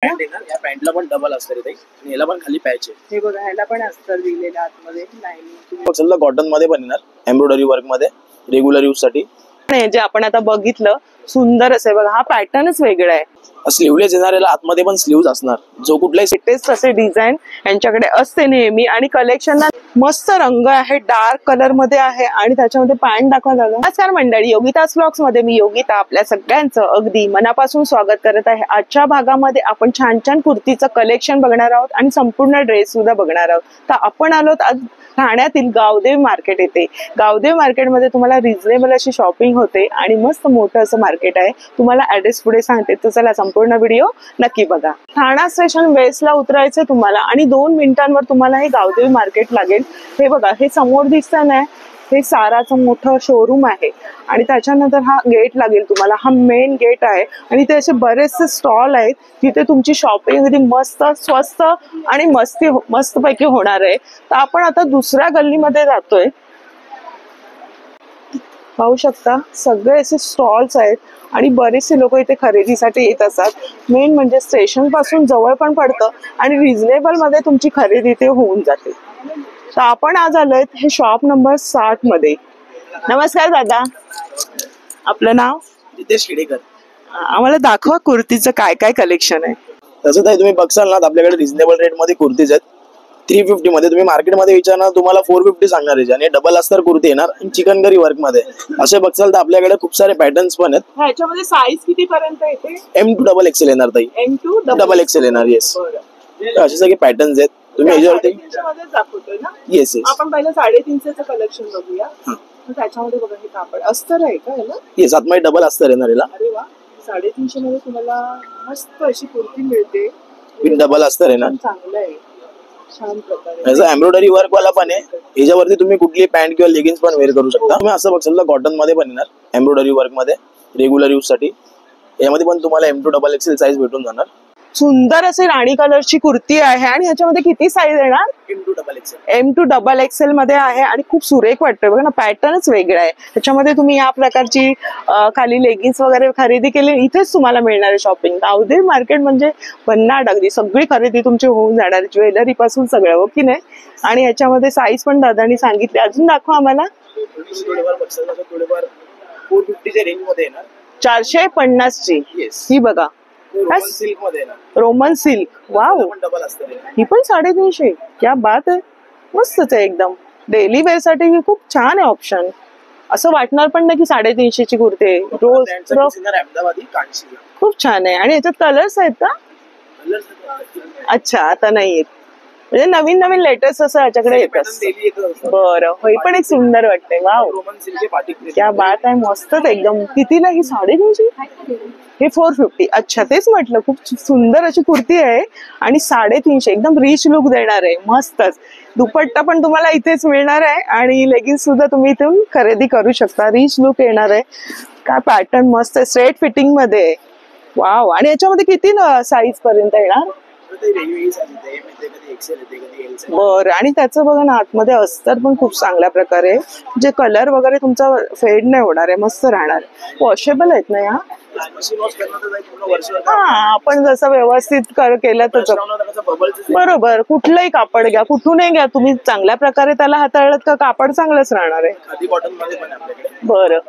Pant आहे ना, या पॅन्टला पण डबल अस्तर आहे आणि याला पण खाली पॅच आहे. हे बघा, ह्याला पण अस्तर दिलेलं आतमध्ये लाईनिंग. समजा कॉटन मध्ये पण येणार, एम्ब्रॉयडरी वर्क मध्ये, रेग्युलर यूज साठी. जे आपण आता बघितलं सुंदर असे बघा, हा पॅटर्नच वेगळा आहे. स्लीवलेस येणार, याला आतमध्ये पण स्लीव्ज असणार. जो कुठलाही लेटेस्ट असे डिझाईन यांच्याकडे असते नेहमी. आणि कलेक्शनला मस्त रंग आहे, डार्क कलर मध्ये आहे आणि त्याच्यामध्ये पॅन्ट दाखवला. नमस्कार मंडळी, योगिताज व्लॉग्स मध्ये मी योगिता आपल्या सगळ्यांचं अगदी मनापासून स्वागत करत आहे. आजच्या भागामध्ये आपण छान छान कुर्तीचं कलेक्शन बघणार आहोत आणि संपूर्ण ड्रेस सुद्धा बघणार आहोत. तर आपण आलोत आज ठाण्यातील गावदेवी मार्केट येथे. गावदेवी मार्केटमध्ये तुम्हाला रिजनेबल अशी शॉपिंग होते आणि मस्त मोठं असं मार्केट आहे. तुम्हाला ऍड्रेस पुढे सांगते, तर चला संपूर्ण व्हिडिओ नक्की बघा. ठाणा स्टेशन वेस्टला उतरायचं तुम्हाला आणि 2 मिनिटांवर तुम्हाला हे गावदेवी मार्केट लागेल. हे बघा, हे समोर दिसतं ना, हे साराचं मोठं शोरूम आहे आणि त्याच्यानंतर हा गेट लागेल तुम्हाला. हा मेन गेट आहे आणि ते असे बरेचसे स्टॉल आहेत तिथे तुमची शॉपिंग अगदी मस्त, स्वस्त आणि मस्तपैकी होणार आहे. तर आपण आता दुसऱ्या गल्लीमध्ये जातोय. पाहू शकता सगळे असे स्टॉल्स आहेत आणि बरेचसे लोक इथे खरेदीसाठी येत असतात. मेन म्हणजे स्टेशन पासून जवळ पण पडतं आणि रिजनेबल मध्ये तुमची खरेदी इथे होऊन जाते. तर आपण आज आलोय हे शॉप नंबर 60 मध्ये. नमस्कार दादा, आपलं नाव? रितेश खेडेकर. आम्हाला दाखवा कुर्तीचं काय काय कलेक्शन आहे. तसं तर तुम्ही बघसाल ना, आपल्याकडे रिजनेबल रेट मध्ये कुर्तीज आहेत. 350 मध्ये. तुम्ही मार्केटमध्ये विचारणार तुम्हाला 450 सांगणार आहे. आणि डबल अस्तर कुर्ती येणार चिकनकरी वर्क मध्ये. असे बघसाल तर आपल्याकडे खूप सारे पॅटर्न्स पण आहेत. ह्याच्यामध्ये साईज किती पर्यंत येते? M2 डबल एक्सेल येणार ताई. M2 डबल एक्सेल येणार. येस, असे सगळे पॅटर्न्स आहेत. तुम्ही याच्यावरती दाखवतोय ना. Yes yes. आपण पहिलं 350चं कलेक्शन बघूया. त्याच्यामध्ये बघा, हे कापड अस्तर आहे का याला? येस, आतमध्ये डबल अस्तर येणार याला. अरे वा, 350 मध्ये तुम्हाला मस्त अशी कुर्ती मिळते. डबल अस्तर येणार. चांगलं आहे, छान प्रकारे. एम्ब्रॉयडरी वर्क वाला पण आहे. याच्यावरती तुम्ही कुठली पॅन्ट किंवा लेगिन्स पण वेअर करू शकता. तुम्ही असं बघसाल कॉटन मध्ये पण येणार, एम्ब्रॉयडरी वर्क मध्ये, रेग्युलर यूज साठी. यामध्ये पण तुम्हाला M2 डबल एक्सेल साईज भेटून जाणार. सुंदर असे राणी कलरची कुर्ती आहे आणि ह्याच्यामध्ये किती साईज येणार? M2 double XL. M2 double XL मध्ये आहे आणि खूप सुरेख वाटतोय बघा ना. पॅटर्नच वेगळा आहे. त्याच्यामध्ये तुम्ही या प्रकारची खाली लेगिन्स वगैरे खरेदी केली इथेच तुम्हाला मिळणार आहे. शॉपिंग गावदेवी मार्केट म्हणजे भन्नाट, अगदी सगळी खरेदी तुमची होऊन जाणार, ज्वेलरी पासून सगळं, हो की नाही. आणि ह्याच्यामध्ये साईज पण दादानी सांगितली. अजून दाखवा आम्हाला. 450 रेंज मध्ये येणार. 450 ची ही बघा, सिल्क मध्ये येणार. Roman silk. वाव, डबल अस्तर ही पण 350. क्या बात आहे, मस्तच आहे एकदम. डेली वेअर साठी खूप छान आहे ऑप्शन. असं वाटणार पण नाही की 350 ची कुर्ती आहे. रोज खूप छान आहे. आणि याच्यात कलर्स आहेत का? अच्छा, आता नाही येत, म्हणजे नवीन नवीन लेटेस्ट असं याच्याकडे येत असतं. बरं, हे पण एक सुंदर वाटतंय. वाव, क्या बात आहे, मस्तच एकदम. कितीला ही? 350. हे 450. अच्छा, तेच म्हटलं, खूप सुंदर अशी कुर्ती आहे आणि 350. एकदम रिच लुक देणार आहे, मस्तच. दुपट्टा पण तुम्हाला इथेच मिळणार आहे आणि लेगिन्स सुद्धा तुम्ही इथून खरेदी करू शकता. रिच लुक येणार आहे. काय पॅटर्न मस्त आहे, स्ट्रेट फिटिंग मध्ये. वाव, आणि याच्यामध्ये किती साईज पर्यंत येणार? बरं, आणि त्याचं बघा ना, आतमध्ये अस्तर पण खूप चांगल्या प्रकारे, जे कलर वगैरे तुमचा फेड नाही होणार आहे, मस्त राहणार. वॉशेबल आहेत ना या? हा, आपण जसं व्यवस्थित केलं तर बरोबर. कुठलंही कापड घ्या, कुठूनही घ्या तुम्ही, चांगल्या प्रकारे त्याला हाताळलं का कापड चांगलंच राहणार आहे. बरं,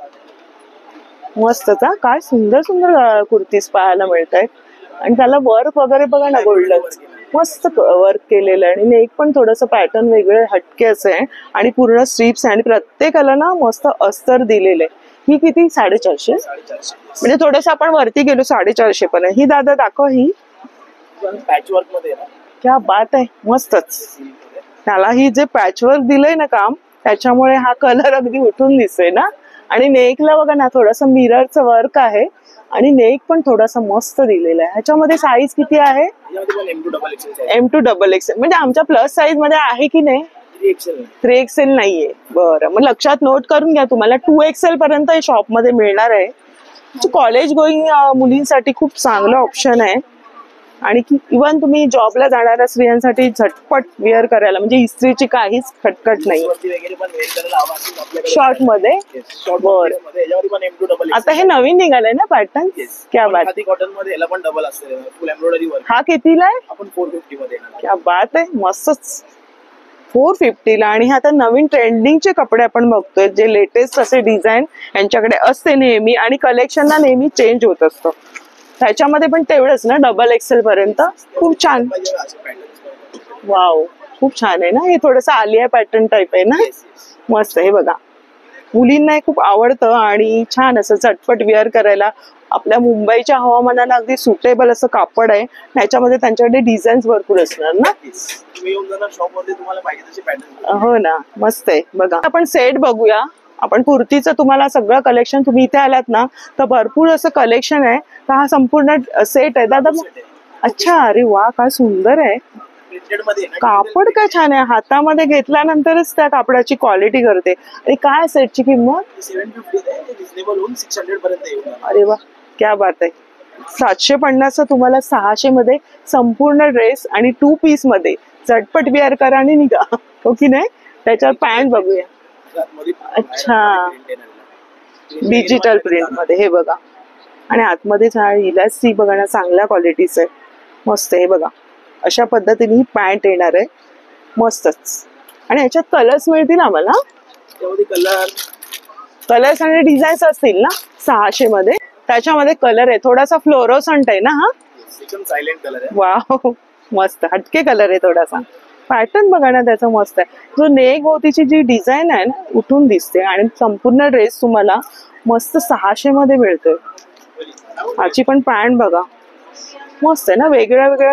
मस्तच. काय सुंदर सुंदर कुर्तीज पाहायला मिळत आहेत. आणि त्याला वर्क वगैरे बघा ना, गोल्डन मस्त वर्क केलेलं आहे. आणि नेक पण थोडंसं पॅटर्न वेगळे हटके असं आहे आणि पूर्ण स्ट्रीप्स आहे आणि प्रत्येकाला ना मस्त अस्तर दिलेलं आहे. ही किती? 450. म्हणजे थोडस आपण वरती गेलो 450 पण. ही दादा दाखव, ही पॅच वर्क मध्ये. क्या बात आहे, मस्तच. त्याला ही जे पॅच वर्क दिलंय ना काम, त्याच्यामुळे हा कलर अगदी उठून दिसतोय ना. आणि नेकला बघा ना, थोडस मिररचं वर्क आहे आणि नेक पण थोडासा मस्त दिलेला आहे. ह्याच्यामध्ये साईज किती आहे? M2 double XL. म्हणजे आमच्या प्लस साईज मध्ये आहे की नाही? 3 एक्सेल नाहीये. बरं, मग लक्षात नोट करून घ्या, तुम्हाला 2 एक्सेल पर्यंत शॉप मध्ये मिळणार आहे. कॉलेज गोईंग मुलींसाठी खूप चांगलं ऑप्शन आहे. आणि की इव्हन तुम्ही जॉबला जाणाऱ्या स्त्रियांसाठी झटपट वेअर करायला, म्हणजे इस्त्रीची काहीच खटखट नाही. वगैरे पण वेअर करायला हवा असेल तर आपल्याकडे शॉर्ट मध्ये शॉर्ट बरं. मध्ये याच्यामध्ये पण M2 डबल आता हे नवीन निघालंय ना पॅटर्न. क्या बात. खादी कॉटन मध्ये याला पण डबल असते, फुल एम्ब्रॉयडरी वर्क. हा कितीला आहे? आपण 450 मध्ये येणार. क्या बात आहे, मस्तच. 450 ला. आणि हे आता नवीन ट्रेंडिंगचे कपडे आपण बघतोय, जे लेटेस्ट असे डिझाईन यांच्याकडे असते नेहमी आणि कलेक्शनला नेहमी चेंज होत असतं. त्याच्यामध्ये पण तेवढंच ना, डबल एक्सेल पर्यंत. खूप छान. वाव, खूप छान आहे ना हे. थोडंसं आलिया पॅटर्न टाइप आहे ना. मस्त. हे बघा, मुलींना हे खूप आवडतं आणि छान असं झटपट वेअर करायला. आपल्या मुंबईच्या हवामानाला अगदी सुटेबल असं कापड आहे. ह्याच्यामध्ये त्यांच्याकडे डिझाईन्स भरपूर असणार ना. तुम्ही येऊन जाणार शॉप मध्ये, तुम्हाला पाहिजे तसे पॅटर्न. हो ना, मस्त आहे. बघा, आपण सेट बघूया. आपण कुर्तीचं तुम्हाला सगळं कलेक्शन, तुम्ही इथे आलात ना तर भरपूर असं कलेक्शन आहे. तर हा संपूर्ण सेट आहे दादा. अच्छा, अरे वा, काय सुंदर आहे. प्रिंटेड मध्ये कापड काय छान आहे. हातामध्ये घेतल्यानंतरच त्या कापडाची क्वालिटी करते. आणि काय सेटची किंमत? 750 आहे, रिजनेबल होऊन 600 पर्यंत येईल. अरे वा, क्या बात आहे. 750 तुम्हाला 600 मध्ये संपूर्ण ड्रेस आणि 2 पीस मध्ये झटपट वेअर करा आणि निघा, हो की नाही. त्याच्यावर पॅन्ट बघूया. अच्छा, डिजिटल प्रिंट मध्ये. हे बघा, आणि आतमध्ये इलास्टिक बघा ना, चांगल्या क्वालिटीचं आहे. मस्त. हे बघा, अशा पद्धतीने ही पॅन्ट येणार आहे. मस्तच. आणि ह्याच्यात कलर्स मिळतील आम्हाला. कलर्स आणि डिझाईन्स असतील ना 600 मध्ये. त्याच्यामध्ये कलर आहे, थोडासा फ्लोरोसंट आहे ना हा. सायलेंट कलर आहे. वाव, मस्त हटके कलर आहे थोडासा. पॅटर्न बघा ना त्याचा, मस्त आहे. जो नेक भोवतीची जी डिझाईन आहे ना, उठून दिसते. आणि संपूर्ण ड्रेस तुम्हाला मस्त 600 मध्ये मिळतोय. ह्याची पण पॅन्ट बघा, मस्त आहे ना. वेगळ्या वेगळ्या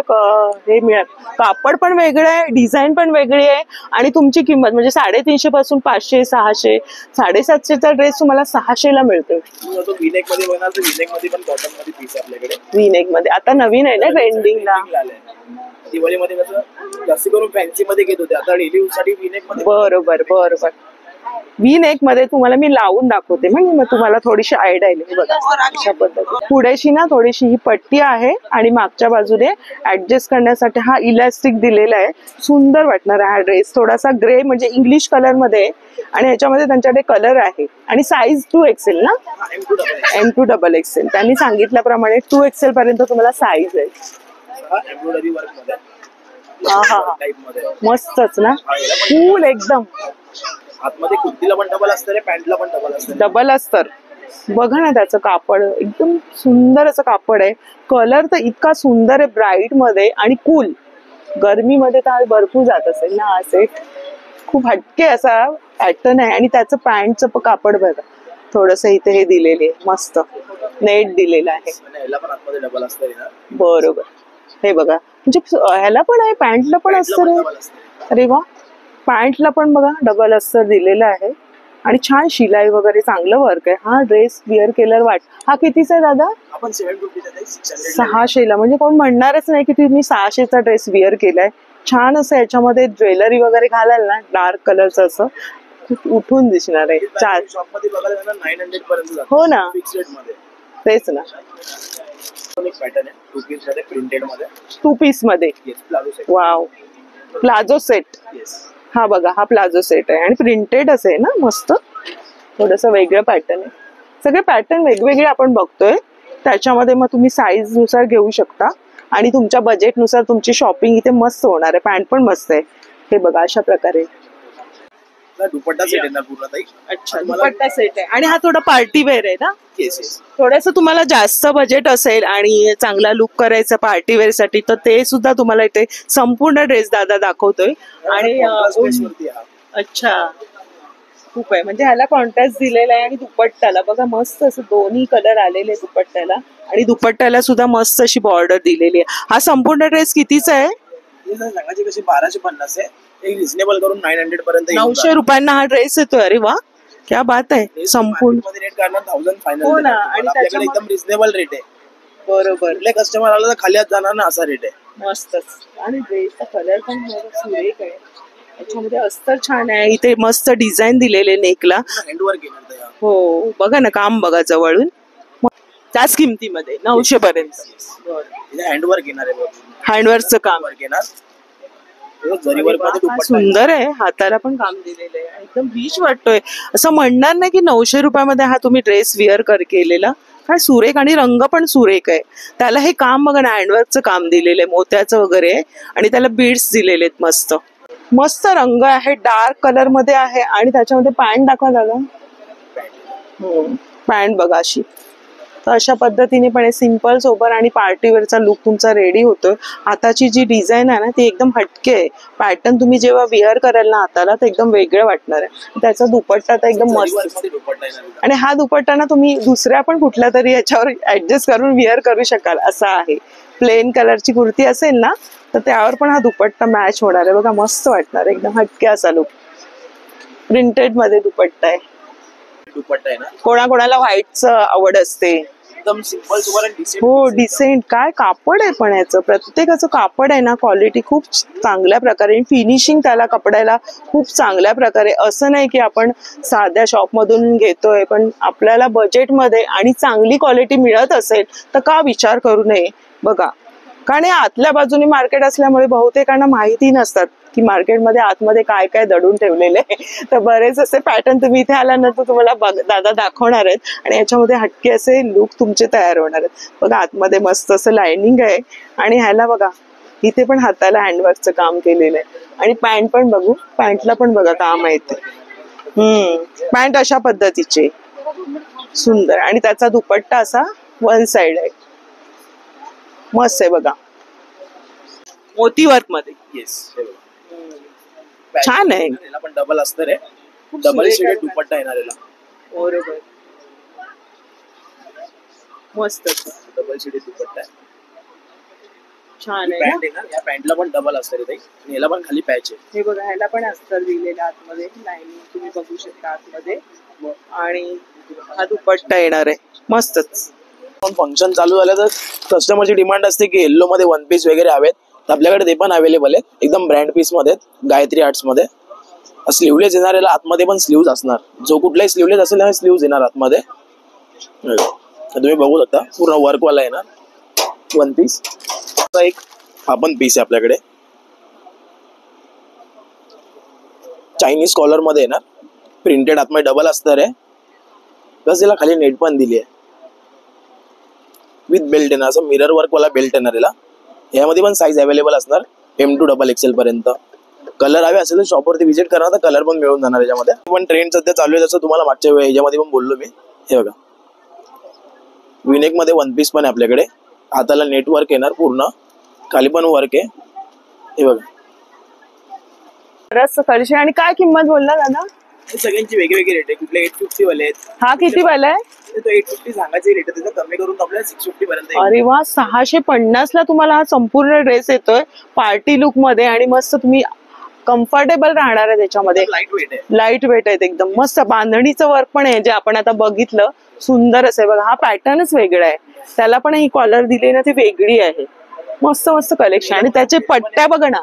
हे मिळत, कापड पण वेगळं आहे, डिझाईन पण वेगळी आहे. आणि तुमची किंमत म्हणजे 350 पासून 500, 600, 750चा ड्रेस तुम्हाला 600 ला मिळतोय. व्हीनेक मध्ये बघणार तर व्हीनेक मध्ये पण कॉटन मध्ये पीस आपल्याकडे. व्हीनेक मध्ये आता नवीन आहे ना ट्रेंडिंगला. दिवाळीमध्ये कसं जास्त करून फॅन्सी मध्ये घेत होते, आता डेली यूज साठी व्हीनेक मध्ये. बरोबर बरोबर. व्हीनेक मध्ये तुम्हाला मी लावून दाखवते, म्हणजे मग तुम्हाला थोडीशी आयडिया येईल. बघा, अशा पद्धती पुढेशी ना थोडीशी ही पट्टी आहे आणि मागच्या बाजूने ऍडजस्ट करण्यासाठी हा इलास्टिक दिलेला आहे. सुंदर वाटणार आहे हा ड्रेस. थोडासा ग्रे म्हणजे इंग्लिश कलर मध्ये. आणि ह्याच्यामध्ये त्यांच्याकडे कलर आहे. आणि साईज 2XL ना, M2 डबल एक्सेल. त्यांनी सांगितल्याप्रमाणे 2XL पर्यंत तुम्हाला साईज आहे. एम्ब्रॉयडरी वर्क मध्ये. हा हा, मस्तच ना, फुल एकदम. आतमध्ये कुर्तीला पण डबल असतं, पॅन्टला पण डबल असतं. डबल अस्तर. बघा ना त्याचं कापड, एकदम सुंदर असं कापड आहे. कलर तर इतका सुंदर आहे, ब्राईट मध्ये आणि कूल. गरमीमध्ये तर भरपूर जात असेल ना असे. खूप हटके असा पॅटर्न आहे. आणि त्याचं पॅन्टचं कापड बघा, थोडस इथे हे दिलेले मस्त नेट दिलेलं आहे. ह्याला पण आतमध्ये डबल असतं. बरोबर. हे बघा, म्हणजे ह्याला पण आहे, पॅन्टला पण अस्तर आहे. अरे वा, पॅन्टला पण बघा डबल अस्तर दिलेलं आहे. आणि छान शिलाई वगैरे चांगलं वर्क आहे. हा ड्रेस विअर केल्यावर हा कितीचा आहे दादा? आपण 750 600 ला. म्हणजे कोण म्हणणारच नाही की तुम्ही 600चा ड्रेस विअर केलाय. छान असं याच्यामध्ये ज्वेलरी वगैरे घालाल ना, डार्क कलरचं असं उठून दिसणार आहे. शॉप मध्ये बघायला 900 पर्यंत. हो ना, तेच ना. पॅटर्न आहे 2 पीस मध्ये, प्रिंटेड मध्ये. 2 पीस मध्ये. Wow, palazzo set. हा बघा, हा प्लाझो सेट आहे आणि प्रिंटेड असे ना, मस्त. थोडस वेगळं पॅटर्न आहे. सगळे पॅटर्न वेगवेगळे आपण बघतोय. त्याच्यामध्ये मग तुम्ही साईज नुसार घेऊ शकता आणि तुमच्या बजेटनुसार तुमची शॉपिंग इथे मस्त होणार आहे. पॅन्ट पण मस्त आहे. हे बघा, अशा प्रकारे दुपट्टा सेट आहे ना पूर्ण ताई. अच्छा, दुपट्टा सेट आहे. आणि हा थोडा पार्टी वेअर आहे ना. येस. थोडंसं तुम्हाला जास्त बजेट असेल आणि चांगला लुक करायचा पार्टी वेअर साठी, तर ते सुद्धा तुम्हाला इथे संपूर्ण ड्रेस दादा दाखवतोय. आणि अच्छा, खूप आहे. म्हणजे ह्याला कॉन्ट्रास्ट दिलेला आहे. आणि दुपट्ट्याला बघा, मस्त असं दोन्ही कलर आलेले दुपट्ट्याला. आणि दुपट्ट्याला सुद्धा मस्त अशी बॉर्डर दिलेली आहे. हा संपूर्ण ड्रेस कितीचा आहे? सांगायची कशी 1250 आहे. एक रिजनेबल करून 900 पर्यंत. 900 रुपयांना हा ड्रेस येतोय. अरे वा, क्या बात आहे. संपूर्ण रेट काढणार 1000 फायनल. हो ना, आणि त्याच्याकडे एकदम रिजनेबल रेट आहे. बरोबर. कुठले कस्टमर आला तर खाली हात जाणार ना, असा रेट आहे. मस्तच. आणि ड्रेसचा कलर पण सुरेख आहे. याच्यामध्ये अस्तर छान आहे. इथे मस्त डिझाईन दिलेले नेकला. हँडवर्क आहे. हो, बघा ना, काम बघा जवळून. त्याच किमतीमध्ये 900 पर्यंत. हँडवर्क येणार आहे, हँडवर्कचं काम वर्क येणार. जरी वर्क मध्ये हा दुपट्टा सुंदर आहे, हाताला पण काम दिलेलं आहे, एकदम रिच वाटतोय. असं म्हणणार नाही की 900 रुपयामध्ये हा तुम्ही ड्रेस वेअर केलेला. काय सुरेख, आणि रंग पण सुरेख आहे. त्याला हे काम बघा ना, हँडवर्कचं काम दिलेलं आहे, मोत्याचं वगैरे आहे, आणि त्याला बीड्स दिलेले आहेत. मस्त मस्त रंग आहे, डार्क कलर मध्ये आहे. आणि त्याच्यामध्ये पॅन्ट दाखवा दादा. पॅन्ट बघा अशी. तर अशा पद्धतीने पण सिंपल सोबर आणि पार्टीवेअरचा लुक तुमचा रेडी होतोय. हाताची जी डिझाईन आहे ना ती एकदम हटके आहे. पॅटर्न तुम्ही जेव्हा विअर कराल ना हाताला तर एकदम वेगळं वाटणार आहे. त्याचा दुपट्टा तर एकदम मस्त, आणि हा दुपट्टा ना तुम्ही दुसऱ्या पण कुठल्या तरी याच्यावर ऍडजस्ट करून विअर करू शकाल असा आहे. प्लेन कलरची कुर्ती असेल ना तर त्यावर पण हा दुपट्टा मॅच होणार आहे. बघा मस्त वाटणार, एकदम हटके असा लुक. प्रिंटेड मध्ये दुपट्टा आहे. दुपट्टा आहे ना, कोणाकोणाला व्हाईटचं आवड असते. एकदम सिंपल सोबर आणि डिसेंट. हो डिसेंट. काय कापड आहे पण याचं, प्रत्येकाचं कापड आहे ना, क्वालिटी खूप चांगल्या प्रकारे, फिनिशिंग त्याला कपड्याला खूप चांगल्या प्रकारे. असं नाही की आपण साध्या शॉपमधून घेतोय, पण आपल्याला बजेटमध्ये आणि चांगली क्वालिटी मिळत असेल तर का विचार करू नये. बघा, कारण हे आतल्या बाजूने मार्केट असल्यामुळे बहुतेकांना माहिती नसतात की मार्केटमध्ये आतमध्ये काय काय दडून ठेवलेले. तर बरेच असे पॅटर्न तुम्ही इथे आल्यानंतर तुम्हाला दादा दाखवणार आहेत, आणि याच्यामध्ये हटके असे लुक तुमचे तयार होणार आहेत. बघा आतमध्ये मस्त असं लाइनिंग आहे, आणि ह्याला बघा इथे पण हाताला हँडवर्कचं काम केलेलं आहे. आणि पॅन्ट पण बघू, पॅन्टला पण बघा काम आहे इथे. पॅन्ट अशा पद्धतीची सुंदर, आणि त्याचा दुपट्टा असा वन साइड आहे. मस्त आहे बघा, मोती वर्क मध्ये. येस, छान आहे. याला पण डबल अस्तर आहे, डबल शेडेड दुपट्टा येणार याला. बरोबर, मस्त डबल शेडेड दुपट्टा आहे, छान आहे पॅन्ट येणार. या पॅन्टला पण डबल अस्तर आहे आणि याला पण खाली पॅच आहे. हे बघा, ह्याला पण अस्तर दिलेलं आतमध्ये, लाइनिंग तुम्ही बघू शकता आतमध्ये. आणि हा दुपट्टा येणार आहे मस्तच. पण फंक्शन चालू झालं तर कस्टमरची डिमांड असते की येल्लो मध्ये वन पीस वगैरे हवेत, तर आपल्याकडे ते पण अवेलेबल आहेत. एकदम ब्रँड पीस मध्ये, गायत्री आर्ट्स मध्ये. स्लीवलेस येणार, याला आतमध्ये पण स्लीव्ज असणार. जो कुठलाही स्लीवलेस असेल त्याला स्लीव्ज येणार आतमध्ये. तुम्ही बघू शकता, पूर्ण वर्कवाला येणार वन पीस. एक हा पण पीस आहे आपल्याकडे, चायनीज कॉलर मध्ये येणार, प्रिंटेड आतमध्ये डबल अस्तर आहे, प्लस याला खाली नेट पण दिली आहे विथ बेल्ट येणार. असं मिरर वर्क वाला बेल्ट येणार याला. यामध्ये पण साईज अवेलेबल असणार M2XXL पर्यंत. कलर हवे असेल तर शॉपवरती व्हिजिट करा, तर कलर पण मिळून जाणार याच्यामध्ये. पण ट्रेंड सध्या चालू आहे, जसं तुम्हाला मागच्या वेळी याच्यामध्ये पण बोललो मी. हे बघा, विनेक मध्ये वन पीस पण आहे आपल्याकडे. हाताला नेटवर्क येणार पूर्ण, खाली पण वर्क आहे. हे बघा, रस कळशी. आणि काय किंमत बोलला दादा? सगळ्यांची वेगवेगळी रेट आहे. कुठले 850 वाले आहेत. हा किती वाला आहे? तो 850 सांगायची रेट आहे, त्याचा कमी करून आपल्याला 650 पर्यंत. अरे वा, 650 ला तुम्हाला हा संपूर्ण ड्रेस येतोय पार्टी लुक मध्ये, आणि मस्त तुम्ही कम्फर्टेबल राहणार आहे त्याच्यामध्ये. लाईट वेट आहे, लाईट वेट आहे एकदम मस्त. बांधणीचं वर्क पण आहे जे आपण आता बघितलं, सुंदर असं आहे बघा. हा पॅटर्नच वेगळा आहे, त्याला पण ही कॉलर दिली ना ती वेगळी आहे. मस्त मस्त कलेक्शन, आणि त्याचे पट्ट्या बघा ना.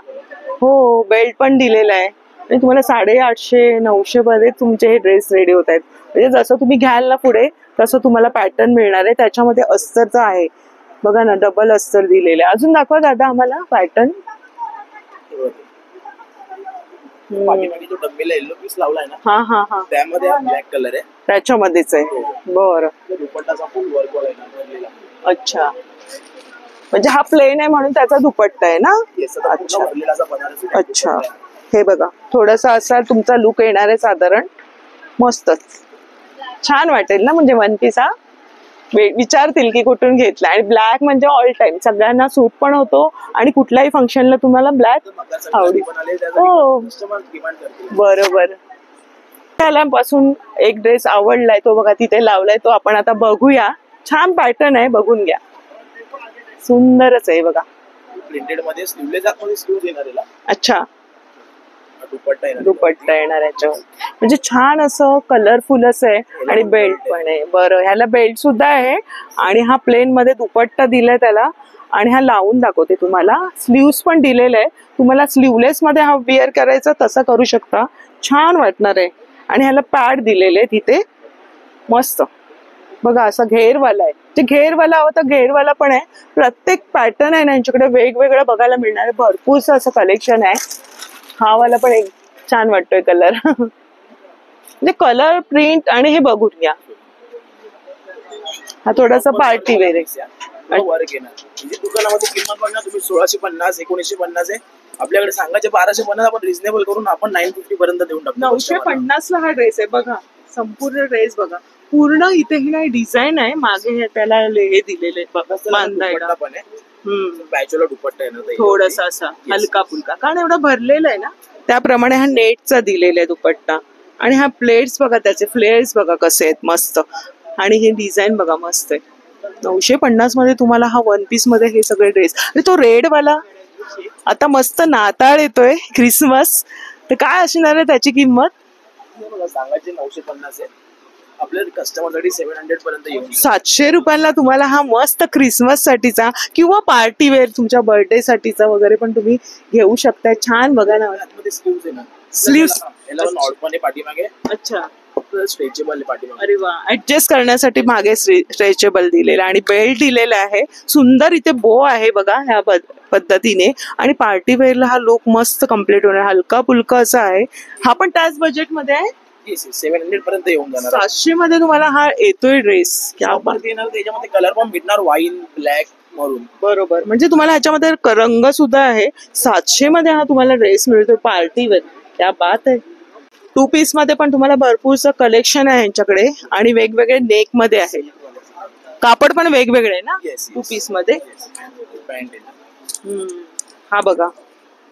हो, बेल्ट पण दिलेला आहे, आणि तुम्हाला 850-900 मध्ये तुमचे हे ड्रेस रेडी होत आहेत. म्हणजे जसं तुम्ही घ्याल ना पुढे तसं तुम्हाला पॅटर्न मिळणार आहे. त्याच्यामध्ये अस्तरचं आहे बघा ना, डबल अस्तर दिलेलं आहे. अजून दाखवा दादा आम्हाला पॅटर्न. जो डब्बीला येलो पीस लावलाय ना, हा हा हा, त्यामध्ये हा ब्लॅक कलर आहे, त्याच्यामध्येच आहे. बरं, दुपट्टाचा फुल वर्क वाला येणार. अच्छा, म्हणजे हा प्लेन आहे म्हणून त्याचा दुपट्टा आहे ना. अच्छा, हे बघा थोडासा असा तुमचा लुक येणार आहे साधारण. मस्तच, छान वाटेल ना. म्हणजे वन पीस हा विचारतील की कुठून घेतला. आणि ब्लॅक म्हणजे ऑल टाइम सगळ्यांना सूट पण होतो, आणि कुठल्याही फंक्शनला तुम्हाला ब्लॅक आवडी. हो बरोबर. त्यापासून एक ड्रेस आवडलाय तो बघा तिथे लावलाय, तो आपण आता बघूया. छान पॅटर्न आहे, बघून घ्या. सुंदरच आहे बघा. प्रिंटेड मध्ये स्लीवलेस आतमध्ये स्लीव्ह येणार याला. अच्छा, दुपट्टा येणार याच्यावर. म्हणजे छान असं कलरफुल असं आहे, आणि बेल्ट पण आहे. बरं, ह्याला बेल्ट सुद्धा आहे, आणि हा प्लेन मध्ये दुपट्टा दिलाय त्याला. आणि हा लावून दाखवते तुम्हाला. स्लीव्स पण दिलेले आहे, तुम्हाला स्लीवलेस मध्ये हा वेअर करायचा तसं करू शकता, छान वाटणार आहे. आणि ह्याला पॅड दिलेले तिथे मस्त बघा, असं घेरवाला आहे. जे घेरवाला हवं तर घेरवाला पण आहे. प्रत्येक पॅटर्न आहे ना यांच्याकडे वेगवेगळं बघायला मिळणार आहे. भरपूर असं कलेक्शन आहे. हा वाला पण एक छान वाटतोय कलर. म्हणजे कलर प्रिंट आणि हे बघून घ्या. हा थोडासा पार्टी वेअर आहे. वर्क येणार म्हणजे दुकानामध्ये किंमत बघा तुम्ही 1650 1950 आहे. आपल्याकडे सांगायचे 1250 आपण रिझनेबल करून आपण 950 पर्यंत देऊन टाकतो. 950 ला हा ड्रेस आहे बघा. संपूर्ण ड्रेस बघा. पूर्ण इथे ही नाही डिझाईन आहे. मागे त्याला हे दिलेले बांधायला पण आहे. बॅचोला दुपट्टा येणार थोडासा असा हलका फुलका कारण एवढा भरलेला आहे ना त्याप्रमाणे हा नेटचा दिलेला आहे दुपट्टा. आणि हा प्लेट्स बघा त्याचे फ्लेअर्स बघा कसे आहेत मस्त. आणि हे डिझाईन बघा मस्त आहे. 950 मध्ये तुम्हाला हा वन पीस मध्ये हे सगळे ड्रेस. आणि तो रेड वाला आता मस्त नाताळ येतोय क्रिसमस तर काय असणार आहे त्याची किंमत सांगायचे 950 आहे. आपल्या कस्टमरसाठी 700 पर्यंत येऊन 700 रुपयाला तुम्हाला हा मस्त क्रिसमस साठीचा किंवा पार्टी वेअर तुमच्या बर्थडे साठीचा वगैरे पण तुम्ही घेऊ शकताय. छान बघा ना. स्लीव्स आहे ना. स्लीव्स पाठीमागे. अच्छा स्ट्रेचेबल पाठीमागे. अरे वा. ऍडजस्ट करण्यासाठी मागे स्ट्रेचेबल दिलेलं आणि बेल्ट दिलेला आहे. सुंदर इथे बो आहे बघा ह्या पद्धतीने. आणि पार्टी वेअरला हा लुक मस्त कम्प्लीट होणार. हलका फुलका असा आहे. हा पण त्याच बजेट मध्ये आहे. 700 पर्यंत येऊन जाणार. 700 मध्ये तुम्हाला हा येतोय ड्रेस. त्याच्यामध्ये कलर पण भेटणार वाईन ब्लॅक मरून. बरोबर. म्हणजे तुम्हाला ह्याच्यामध्ये रंग सुद्धा आहे. 700 मध्ये हा तुम्हाला ड्रेस मिळतोय पार्टी वेअर. क्या बात आहे. 2 पीस मध्ये पण तुम्हाला भरपूरचं कलेक्शन आहे यांच्याकडे आणि वेगवेगळे नेक मध्ये आहे. कापड पण वेगवेगळे ना 2 पीस मध्ये. हा बघा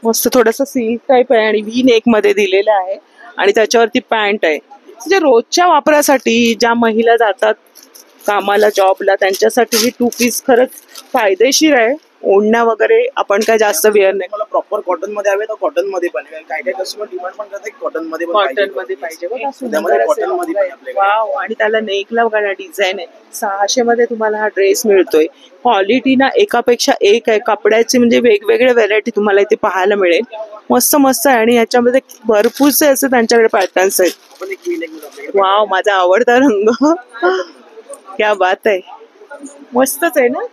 मस्त थोडासा सिल्क टाईप आहे आणि व्ही नेक मध्ये दिलेला आहे आणि त्याच्यावरती पॅन्ट आहे. म्हणजे रोजच्या वापरासाठी ज्या महिला जातात कामाला जॉबला त्यांच्यासाठी ही 2 पीस खरंच फायदेशीर आहे. ओढण्या वगैरे आपण काय जास्त वेअर नाही. मला प्रॉपर कॉटन मध्ये हवे तर कॉटन मध्ये पण काय काय कस्टमर डिमांड पण करतात कॉटन मध्ये पण पाहिजे वाव. आणि त्याला नेकला बघा डिझाईन आहे. 600 मध्ये तुम्हाला हा ड्रेस मिळतोय. क्वालिटी ना एकापेक्षा एक आहे. कपड्याची म्हणजे वेगवेगळे व्हेरायटी तुम्हाला इथे पाहायला मिळेल. मस्त मस्त आहे आणि याच्यामध्ये भरपूरसे असे त्यांच्याकडे पॅटर्न्स आहेत. वाव माझा आवडता रंग. क्या बात आहे. मस्तच आहे ना.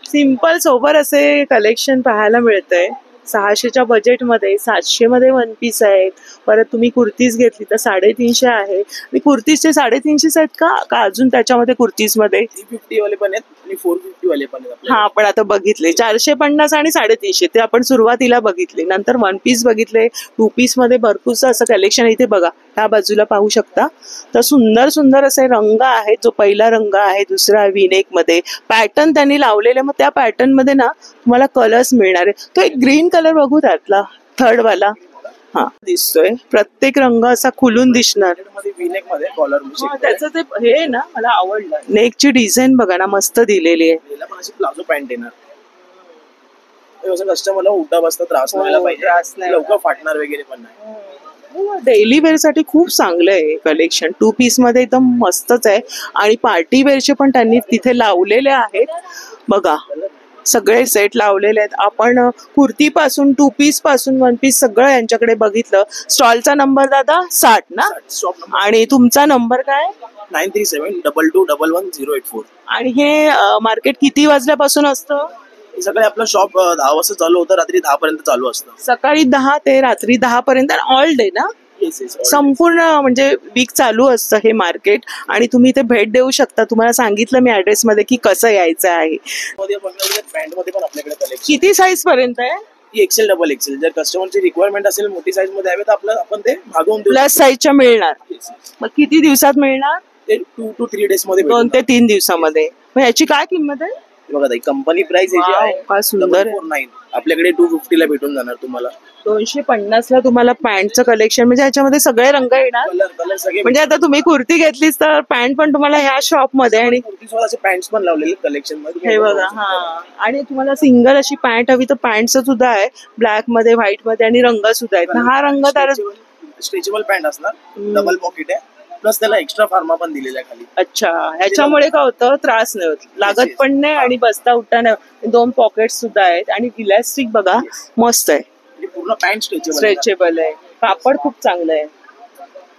सिंपल सोबर असे कलेक्शन पाहायला मिळतंय. 600च्या बजेटमध्ये. 700 मध्ये वन पीस आहेत. परत तुम्ही कुर्तीज घेतली तर 350 आहे. आणि कुर्तीजचे 350 आहेत का अजून त्याच्यामध्ये कुर्तीज मध्ये 350 वाले पण आहेत आणि 450 वाले पण आहेत. हा आपण आता बघितले 450 आणि 350 ते आपण सुरुवातीला बघितले. नंतर वन पीस बघितले. 2 पीस मध्ये भरपूरचं असं कलेक्शन इथे बघा ह्या बाजूला पाहू शकता. तर सुंदर सुंदर असे रंग आहेत. जो पहिला रंग आहे दुसरा विनेक मध्ये पॅटर्न त्यांनी लावलेले. मग त्या पॅटर्न मध्ये ना तुम्हाला कलर्स मिळणार आहे. तो एक ग्रीन कलर बघू त्यातला थर्ड वाला. हा दिसतोय. प्रत्येक रंग असा खुलून दिसणार. त्याचं ते हे ना मला आवडलं. नेकची डिझाईन बघा ना मस्त दिलेली आहे. प्लाझो पॅन्ट येणार. कस्टमरला उठा बसता त्रास नाही पाहिजे. लवकर फाटणार वगैरे पण नाही. डेली वेअर साठी खूप चांगलं आहे कलेक्शन. 2 पीस मध्ये एकदम मस्तच आहे. आणि पार्टी वेअरचे पण त्यांनी तिथे लावलेले आहेत बघा. सगळे सेट लावलेले आहेत. आपण कुर्ती पासून 2 पीस पासून 1 पीस सगळं यांच्याकडे बघितलं. स्टॉलचा नंबर दादा 60 ना. आणि तुमचा नंबर काय 9372211084. आणि हे मार्केट किती वाजल्यापासून असतं. सगळे आपलं शॉप 10 वाजता चालू होतं. रात्री 10 पर्यंत चालू असतं. सकाळी 10 ते रात्री 10 पर्यंत ऑल डे ना. संपूर्ण म्हणजे वीक चालू असतं हे मार्केट. आणि तुम्ही इथे भेट देऊ शकता. तुम्हाला सांगितलं मी ऍड्रेस मध्ये की कसं यायचं आहे. पॅन्ट मध्ये पण आपल्याकडे कलेक्शन किती साईज पर्यंत आहे. Excel double XL. जर कस्टमरची रिक्वायरमेंट असेल मोठी साईज मध्ये हवे तर आपलं आपण ते मागवून देऊ. प्लस साईजच्या मिळणार. मग किती दिवसात मिळणार. ते 2 to 3 days मध्ये 2 ते 3 दिवसामध्ये. मग याची काय किंमत आहे. बघा ताई कंपनी प्राइस याची आहे काय सुंदर 449. आपल्याकडे 250 ला भेटून जाणार तुम्हाला. 250 ला तुम्हाला पॅन्टचं कलेक्शन. म्हणजे ह्याच्यामध्ये सगळे रंग येणार. कलर सगळे म्हणजे आता तुम्ही कुर्ती घेतलीस तर पॅन्ट पण तुम्हाला ह्या शॉप मध्ये. आणि असे पॅन्ट्स पण लावलेले कलेक्शन मध्ये हे बघा. हा आणि तुम्हाला सिंगल अशी पॅन्ट हवी तर पॅन्टचं सुद्धा आहे. ब्लॅक मध्ये व्हाईट मध्ये आणि रंग सुद्धा आहेत. हा रंग तर स्ट्रेचेबल पॅन्ट असणार. डबल पॉकेट आहे. प्लस त्याला एक्स्ट्रा फार्मा पण दिलेला आहे खाली. अच्छा. ह्याच्यामुळे काय होतं त्रास नाही होत. लागत पण नाही आणि बसता उठता नाही. 2 पॉकेट सुद्धा आहेत. आणि इलास्टिक बघा मस्त आहे. पूर्ण पॅन्ट स्ट्रेचेबल आहे. कापड खूप चांगलं आहे.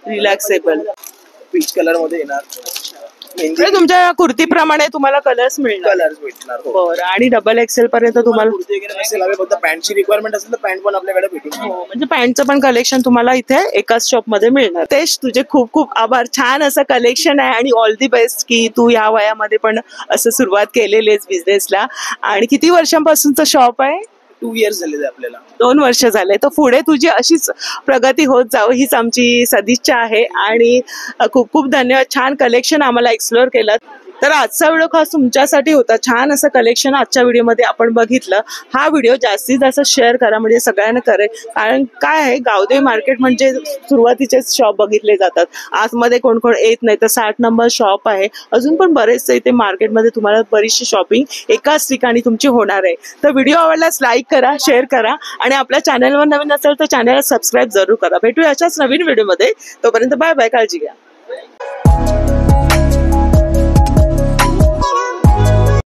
रिलॅक्सेबल. पीच कलर मध्ये येणार. मेहंदी तुमच्या कुर्तीप्रमाणे तुम्हाला कलर्स मिळणार. कलर्स भेटणार. हो. बरं, आणि डबल एक्सेल पर्यंत तुम्हाला कुर्ती वगैरे नसेल हवे, फक्त पॅन्टची रिक्वायरमेंट असेल तर पॅन्ट पण आपल्याकडे भेटून जाईल. हो, म्हणजे पॅन्टचं पण कलेक्शन तुम्हाला इथे एकाच शॉप मध्ये मिळणार. तेच तुझे खूप खूप आभार. छान असं कलेक्शन आहे आणि ऑल दी बेस्ट की तू या वयामध्ये पण असं सुरुवात केलेली आहेस बिझनेसला. आणि किती वर्षांपासूनचं शॉप आहे? 2 years झाले आपल्याला. 2 वर्ष झाले. तर पुढे तुझी अशीच प्रगती होत जावं हीच आमची सदिच्छा आहे. आणि खूप खूप धन्यवाद. छान कलेक्शन आम्हाला एक्सप्लोअर केलं. तर आजचा व्हिडिओ खास तुमच्यासाठी होता. छान असं कलेक्शन आजच्या व्हिडिओमध्ये आपण बघितलं. हा व्हिडिओ जास्तीत जास्त शेअर करा म्हणजे सगळ्यांना करेल. कारण काय आहे, गावदेवी मार्केट म्हणजे सुरुवातीचेच शॉप बघितले जातात. आतमध्ये कोण कोण येत नाही. तर 60 नंबर शॉप आहे. अजून पण बरेचसे इथे मार्केटमध्ये तुम्हाला बरीचशी शॉपिंग एकाच ठिकाणी तुमची होणार आहे. तर व्हिडिओ आवडल्यास लाईक करा, शेअर करा आणि आपल्या चॅनलवर नवीन असेल तर चॅनलला सबस्क्राईब जरूर करा. भेटूया अशाच नवीन व्हिडिओमध्ये. तोपर्यंत बाय बाय. काळजी घ्या.